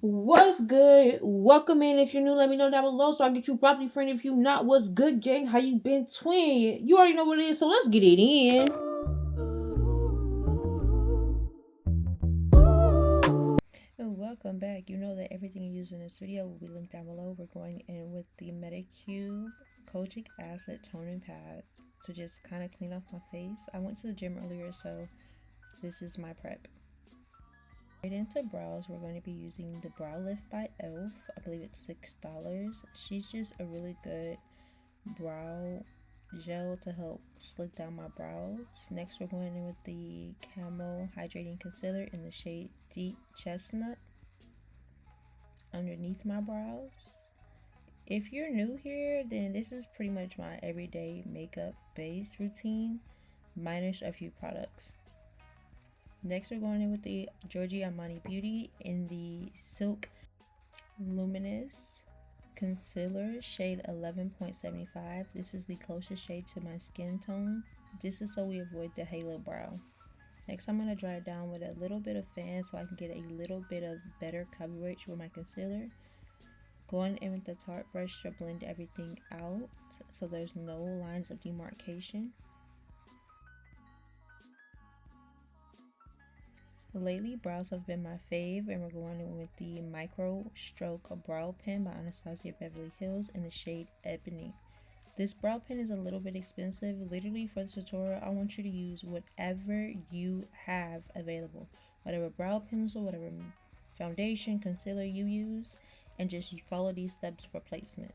What's good? Welcome in. If you're new, let me know down below so I get you properly friend. If you not, what's good, gang? How you been, twin? You already know what it is, so let's get it in. And welcome back. You know that everything you use in this video will be linked down below. We're going in with the Medicube Kojic Acid Toning Pad to just kind of clean off my face. I went to the gym earlier, so this is my prep. Right into brows, we're going to be using the Brow Lift by Elf. I believe it's $6. She's just a really good brow gel to help slick down my brows. Next, we're going in with the Camo Hydrating Concealer in the shade Deep Chestnut underneath my brows. If you're new here, then this is pretty much my everyday makeup base routine, minus a few products. Next, we're going in with the Giorgio Armani Beauty in the Silk Luminous Concealer, shade 11.75. This is the closest shade to my skin tone. This is so we avoid the halo brow. Next, I'm going to dry it down with a little bit of fan so I can get a little bit of better coverage with my concealer. Going in with the Tarte brush to blend everything out so there's no lines of demarcation. Lately, brows have been my fave, and we're going in with the Micro Stroke Brow Pen by Anastasia Beverly Hills in the shade Ebony. This brow pen is a little bit expensive. Literally, for this tutorial, I want you to use whatever you have available. Whatever brow pencil, whatever foundation, concealer you use, and just you follow these steps for placement.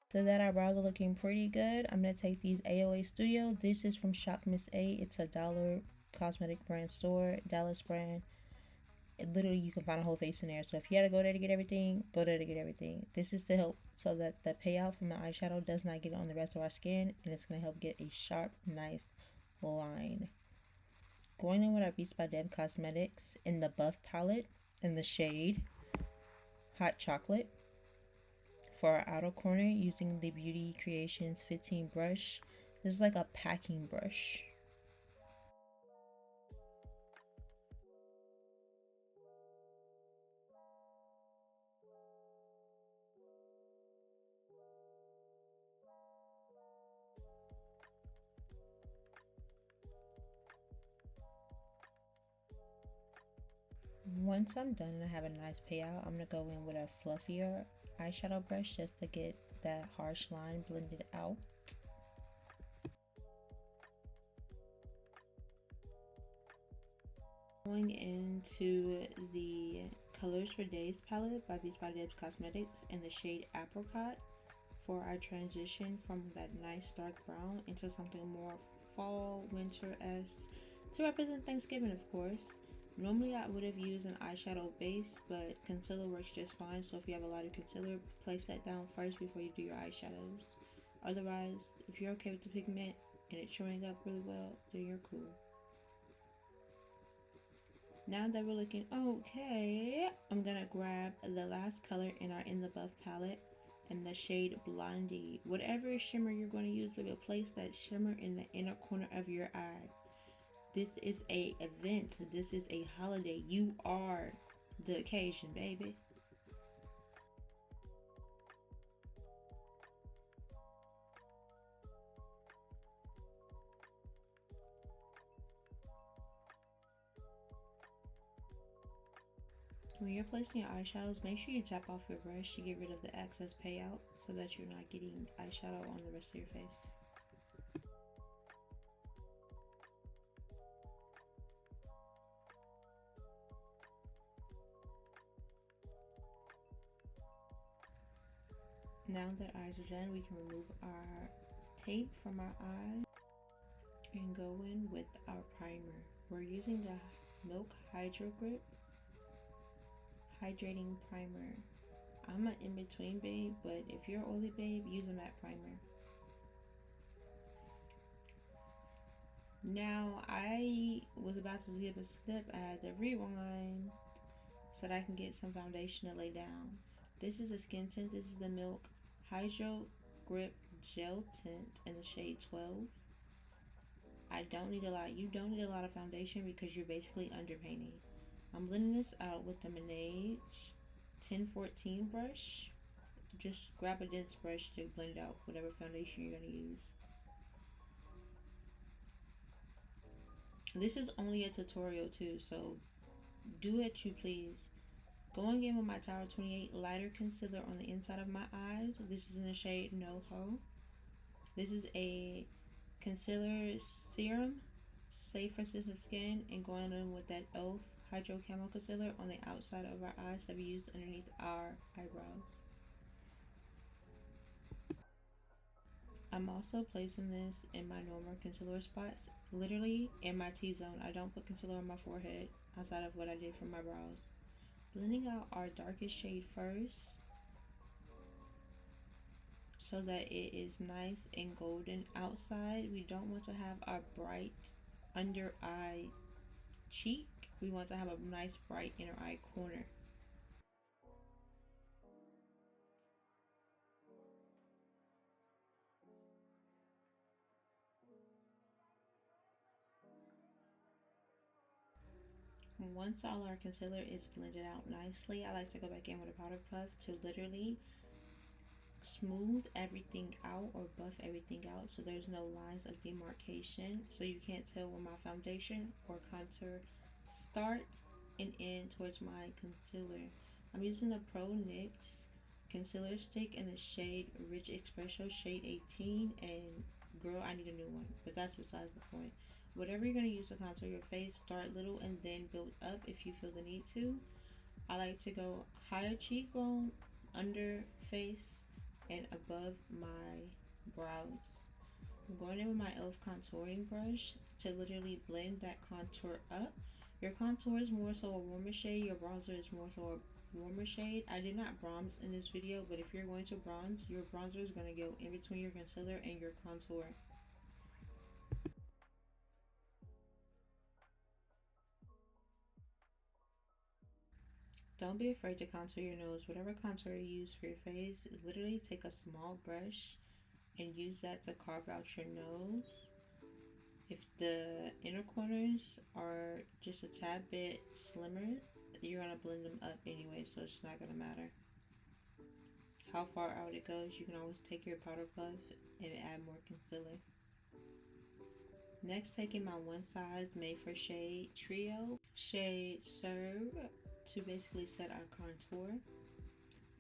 So that our brows are looking pretty good, I'm going to take these AOA Studio. This is from Shop Miss A. It's a dollar cosmetic brand store, Dallas brand. Literally, you can find a whole face in there. So if you had to go there to get everything, go there to get everything. This is to help so that the payout from the eyeshadow does not get on the rest of our skin. And it's going to help get a sharp, nice line. Going in with our Beats by Deb Cosmetics in the Buff palette in the shade Hot Chocolate. For our outer corner, using the Beauty Creations 15 brush. This is like a packing brush. Once I'm done and I have a nice payout, I'm going to go in with a fluffier eyeshadow brush just to get that harsh line blended out. Going into the Colors for Days palette by Beats by Debs Cosmetics in the shade Apricot for our transition from that nice dark brown into something more fall, winter-esque to represent Thanksgiving, of course. Normally I would have used an eyeshadow base, but concealer works just fine. So if you have a lighter concealer, place that down first before you do your eyeshadows. Otherwise, if you're okay with the pigment and it's showing up really well, then you're cool. Now that we're looking okay, I'm gonna grab the last color in our In the Buff palette in the shade Blondie. Whatever shimmer you're going to use, baby, place that shimmer in the inner corner of your eye. This is a event. This is a holiday. You are the occasion, baby. When you're placing your eyeshadows, make sure you tap off your brush to get rid of the excess payout so that you're not getting eyeshadow on the rest of your face. Now that eyes are done, we can remove our tape from our eyes and go in with our primer. We're using the Milk Hydro Grip Hydrating Primer. I'm an in-between babe, but if you're oily babe, use a matte primer. Now, I was about to skip a step. I had to rewind so that I can get some foundation to lay down. This is a skin tint. This is the Milk Hydro Grip Gel Tint in the shade 12. I don't need a lot. You don't need a lot of foundation because you're basically underpainting. I'm blending this out with the Manage 1014 brush. Just grab a dense brush to blend out whatever foundation you're going to use. This is only a tutorial too, so do what you please. Going in with my Tower 28 lighter concealer on the inside of my eyes. This is in the shade No Ho. This is a concealer serum, safe for sensitive skin, and going in with that e.l.f. Hydro Camo Concealer on the outside of our eyes that we use underneath our eyebrows. I'm also placing this in my normal concealer spots, literally in my T-zone. I don't put concealer on my forehead outside of what I did for my brows. Blending out our darkest shade first so that it is nice and golden outside. We don't want to have our bright under eye cheek. We want to have a nice bright inner eye corner. Once all our concealer is blended out nicely, I like to go back in with a powder puff to literally smooth everything out or buff everything out so there's no lines of demarcation, so you can't tell where my foundation or contour starts and end towards my concealer. I'm using the Pro NYX concealer stick in the shade Rich Espresso shade 18, and girl, I need a new one, but that's besides the point. Whatever you're going to use to contour your face, start little and then build up if you feel the need to. I like to go higher cheekbone, under face, and above my brows. I'm going in with my e.l.f. contouring brush to literally blend that contour up. Your contour is more so a warmer shade, your bronzer is more so a warmer shade. I did not bronze in this video, but if you're going to bronze, your bronzer is going to go in between your concealer and your contour. Don't be afraid to contour your nose. Whatever contour you use for your face, literally take a small brush and use that to carve out your nose. If the inner corners are just a tad bit slimmer, you're going to blend them up anyway, so it's not going to matter how far out it goes. You can always take your powder puff and add more concealer. Next, taking my One Size Made for Shade Trio shade Serve to basically set our contour.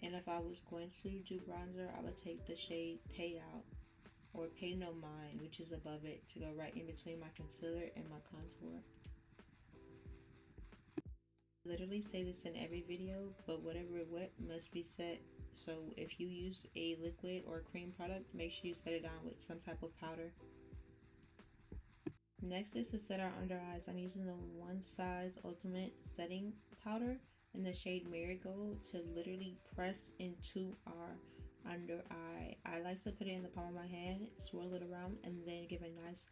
And if I was going to do bronzer, I would take the shade Pay Out or Pay No Mind, which is above it, to go right in between my concealer and my contour. I literally say this in every video, but whatever is wet must be set. So if you use a liquid or a cream product, make sure you set it down with some type of powder. Next is to set our under eyes. I'm using the One Size Ultimate Setting Powder in the shade Marigold to literally press into our under eye. I like to put it in the palm of my hand, swirl it around, and then give a nice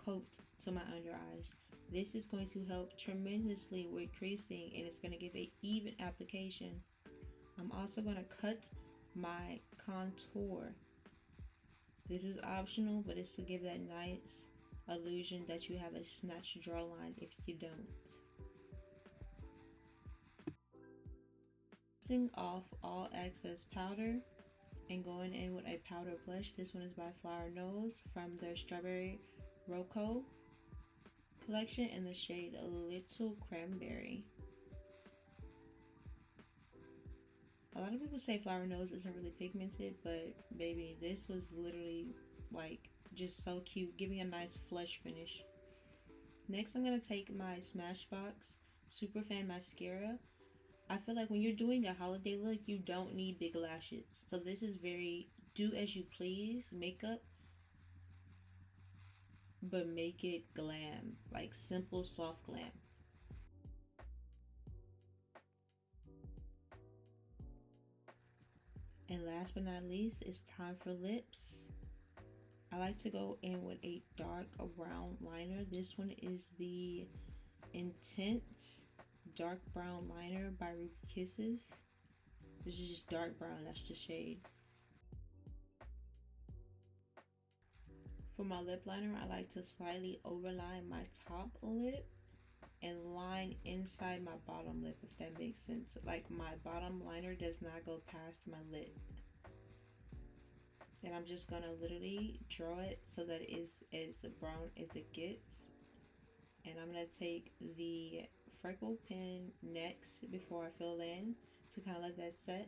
coat to my under eyes. This is going to help tremendously with creasing, and it's going to give an even application. I'm also going to cut my contour. This is optional, but it's to give that nice illusion that you have a snatched jawline if you don't. Rinsing off all excess powder and going in with a powder blush. This one is by Flower Nose from their Strawberry Rocco collection in the shade Little Cranberry. A lot of people say Flower Nose isn't really pigmented, but baby, this was literally like just so cute, giving a nice flush finish. Next, I'm going to take my Smashbox Superfan Mascara. I feel like when you're doing a holiday look, you don't need big lashes. So this is very do as you please makeup, but make it glam, like simple, soft glam. And last but not least, it's time for lips. I like to go in with a dark brown liner. This one is the Intense Dark Brown Liner by Ruby Kisses. This is just dark brown, that's the shade. For my lip liner, I like to slightly overline my top lip and line inside my bottom lip, if that makes sense. Like my bottom liner does not go past my lip. And I'm just gonna literally draw it so that it's as brown as it gets. And I'm gonna take the freckle pen next before I fill in to kind of let that set.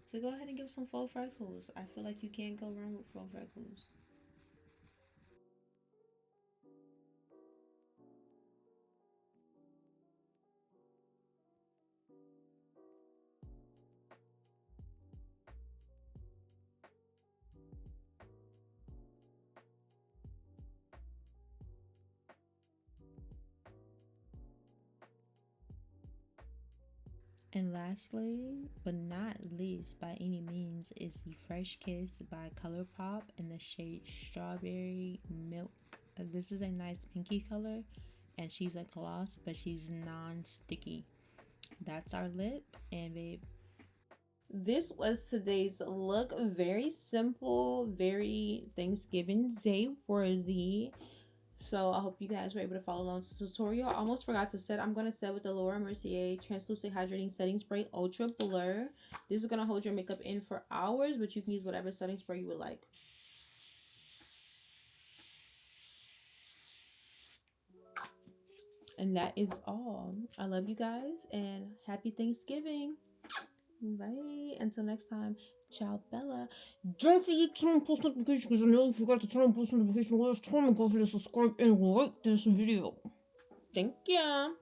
So go ahead and give some faux freckles. I feel like you can't go wrong with faux freckles. And lastly, but not least by any means, is the Fresh Kiss by ColourPop in the shade Strawberry Milk. This is a nice pinky color, and she's a gloss, but she's non-sticky. That's our lip, and babe, this was today's look. Very simple, very Thanksgiving Day worthy. So I hope you guys were able to follow along to the tutorial. I almost forgot to set. I'm going to set with the Laura Mercier Translucent Hydrating Setting Spray Ultra Blur. This is going to hold your makeup in for hours, but you can use whatever setting spray you would like. And that is all. I love you guys and happy Thanksgiving. Bye. Until next time. Ciao, Bella. Don't forget to turn on post notifications because I nearly forgot to turn on post notifications last time. And go ahead and subscribe and like this video. Thank you.